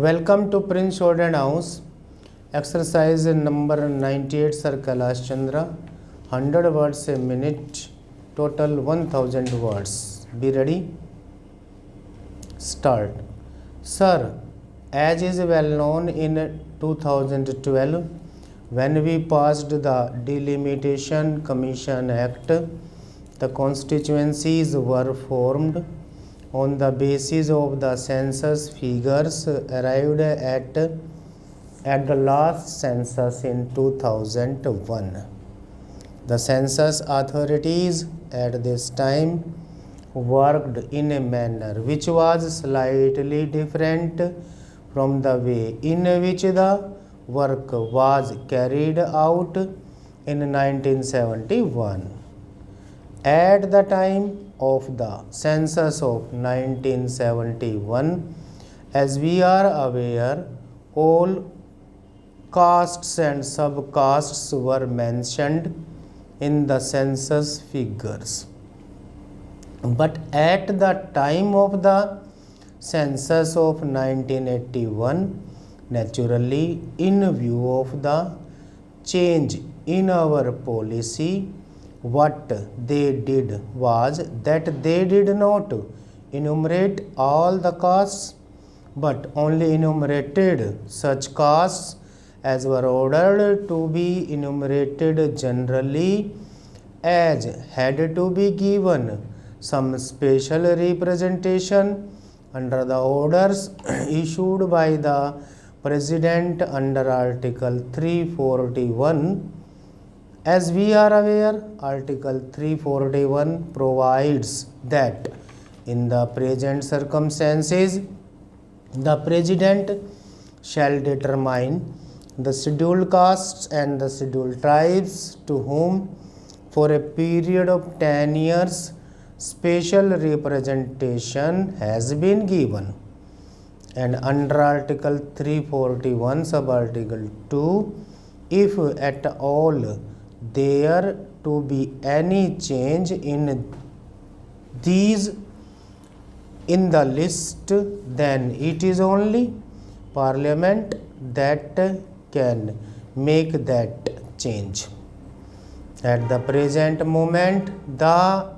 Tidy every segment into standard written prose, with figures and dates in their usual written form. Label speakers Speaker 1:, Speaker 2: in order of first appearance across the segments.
Speaker 1: Welcome to Prince Jordan House. Exercise number 98, Sir Kailash Chandra. 100 words a minute. Total 1000 words. Be ready? Start. Sir, as is well known in 2012, when we passed the Delimitation Commission Act, the constituencies were formed on the basis of the census figures arrived at the last census in 2001. The census authorities at this time worked in a manner which was slightly different from the way in which the work was carried out in 1971. At the time of the census of 1971, as we are aware, all castes and subcastes were mentioned in the census figures. But at the time of the census of 1981, naturally, in view of the change in our policy, what they did was that they did not enumerate all the castes, but only enumerated such castes as were ordered to be enumerated generally, as had to be given some special representation under the orders issued by the President under Article 341. As we are aware, Article 341 provides that in the present circumstances, the President shall determine the scheduled castes and the scheduled tribes to whom for a period of 10 years special representation has been given. And under Article 341 sub-article 2, if at all there to be any change in these in the list, then it is only Parliament that can make that change. At the present moment, the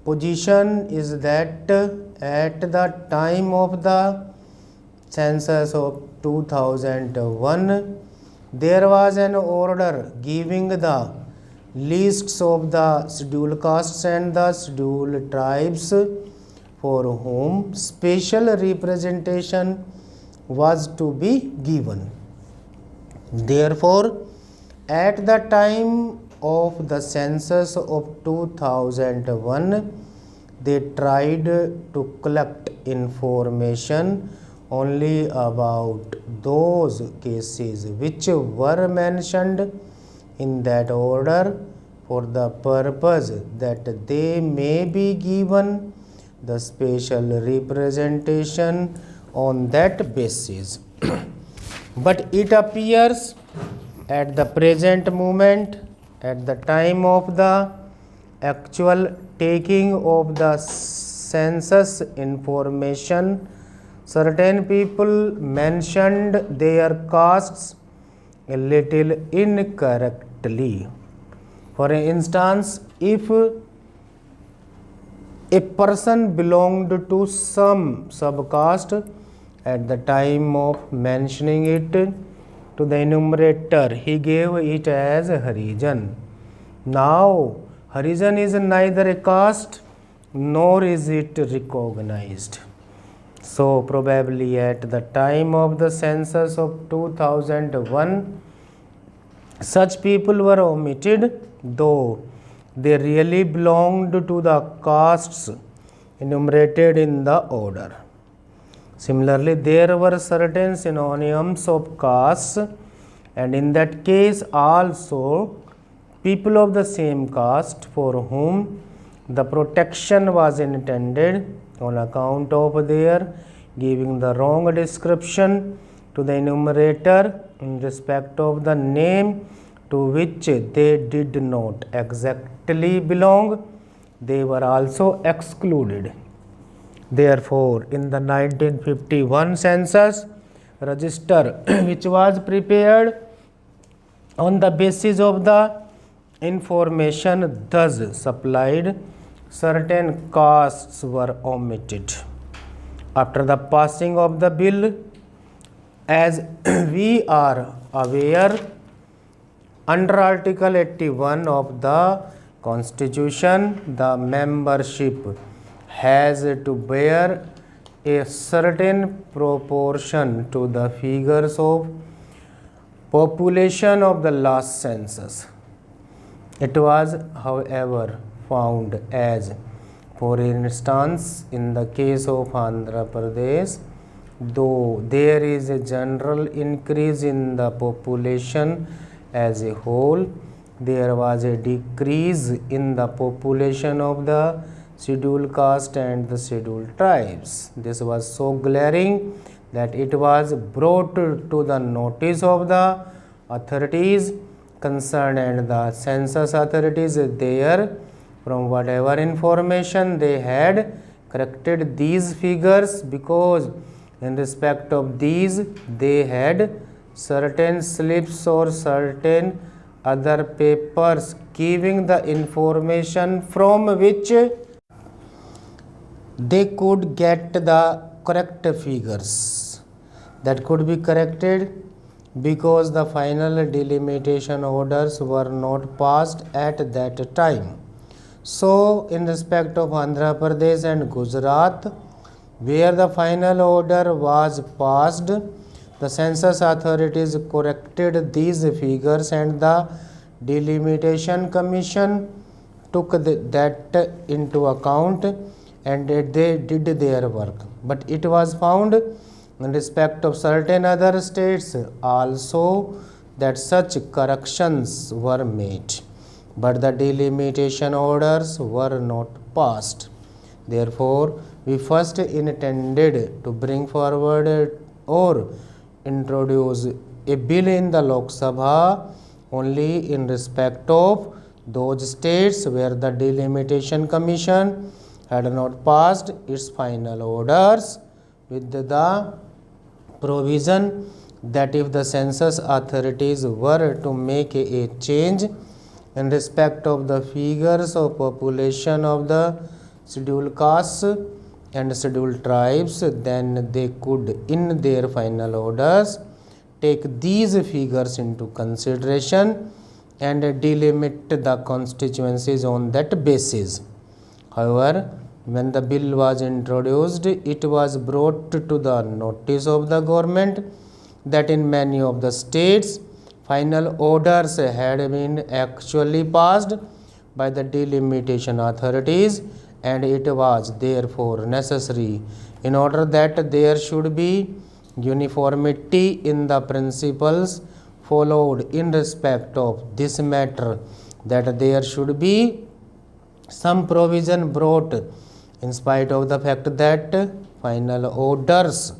Speaker 1: position is that at the time of the census of 2001, there was an order giving the lists of the scheduled castes and the scheduled tribes for whom special representation was to be given. Therefore, at the time of the census of 2001, they tried to collect information only about those cases which were mentioned in that order for the purpose that they may be given the special representation on that basis. But it appears at the present moment, at the time of the actual taking of the census information, certain people mentioned their castes a little incorrectly. For instance, if a person belonged to some subcaste at the time of mentioning it to the enumerator, he gave it as Harijan. Now, Harijan is neither a caste nor is it recognized. So, probably at the time of the census of 2001, such people were omitted, though they really belonged to the castes enumerated in the order. Similarly, there were certain synonyms of castes, and in that case also people of the same caste for whom the protection was intended on account of their giving the wrong description to the enumerator in respect of the name to which they did not exactly belong, they were also excluded. Therefore, in the 1951 census, register which was prepared on the basis of the information thus supplied, certain costs were omitted. After the passing of the bill, as we are aware, under Article 81 of the Constitution, the membership has to bear a certain proportion to the figures of population of the last census. It was, however, found as, for instance, in the case of Andhra Pradesh, though there is a general increase in the population as a whole, there was a decrease in the population of the scheduled caste and the scheduled tribes. This was so glaring that it was brought to the notice of the authorities concerned, and the census authorities there, from whatever information they had, corrected these figures, because in respect of these they had certain slips or certain other papers giving the information from which they could get the correct figures that could be corrected, because the final delimitation orders were not passed at that time. So, in respect of Andhra Pradesh and Gujarat, where the final order was passed, the census authorities corrected these figures and the delimitation commission took that into account and they did their work. But it was found in respect of certain other states also that such corrections were made, but the delimitation orders were not passed. Therefore, we first intended to bring forward or introduce a bill in the Lok Sabha only in respect of those states where the delimitation commission had not passed its final orders, with the provision that if the census authorities were to make a change in respect of the figures of population of the scheduled castes and scheduled tribes, then they could in their final orders take these figures into consideration and delimit the constituencies on that basis. However, when the bill was introduced, it was brought to the notice of the government that in many of the states, final orders had been actually passed by the delimitation authorities, and it was therefore necessary, in order that there should be uniformity in the principles followed in respect of this matter, that there should be some provision brought in spite of the fact that final orders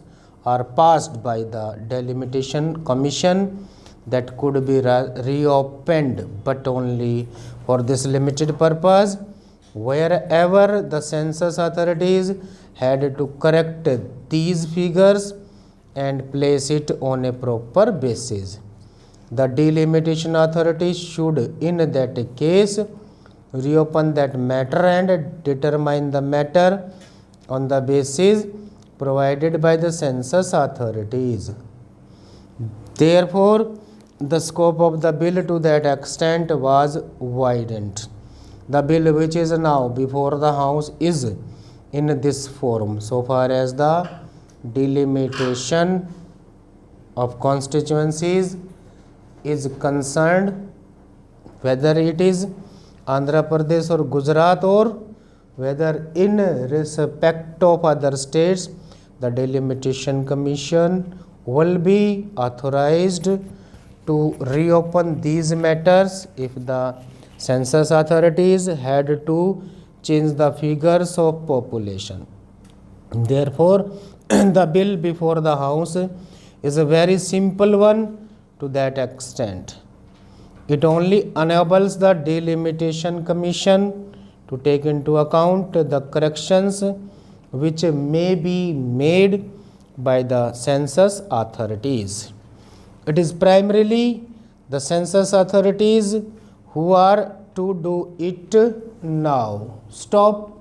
Speaker 1: are passed by the delimitation commission that could be reopened, but only for this limited purpose, wherever the census authorities had to correct these figures and place it on a proper basis. The delimitation authorities should in that case reopen that matter and determine the matter on the basis provided by the census authorities. Therefore, the scope of the bill to that extent was widened. The bill which is now before the House is in this form so far as the delimitation of constituencies is concerned, whether it is Andhra Pradesh or Gujarat, or whether in respect of other states, the delimitation commission will be authorized to reopen these matters if the census authorities had to change the figures of population. Therefore, the bill before the House is a very simple one to that extent. It only enables the delimitation commission to take into account the corrections which may be made by the census authorities. It is primarily the census authorities who are to do it now. Stop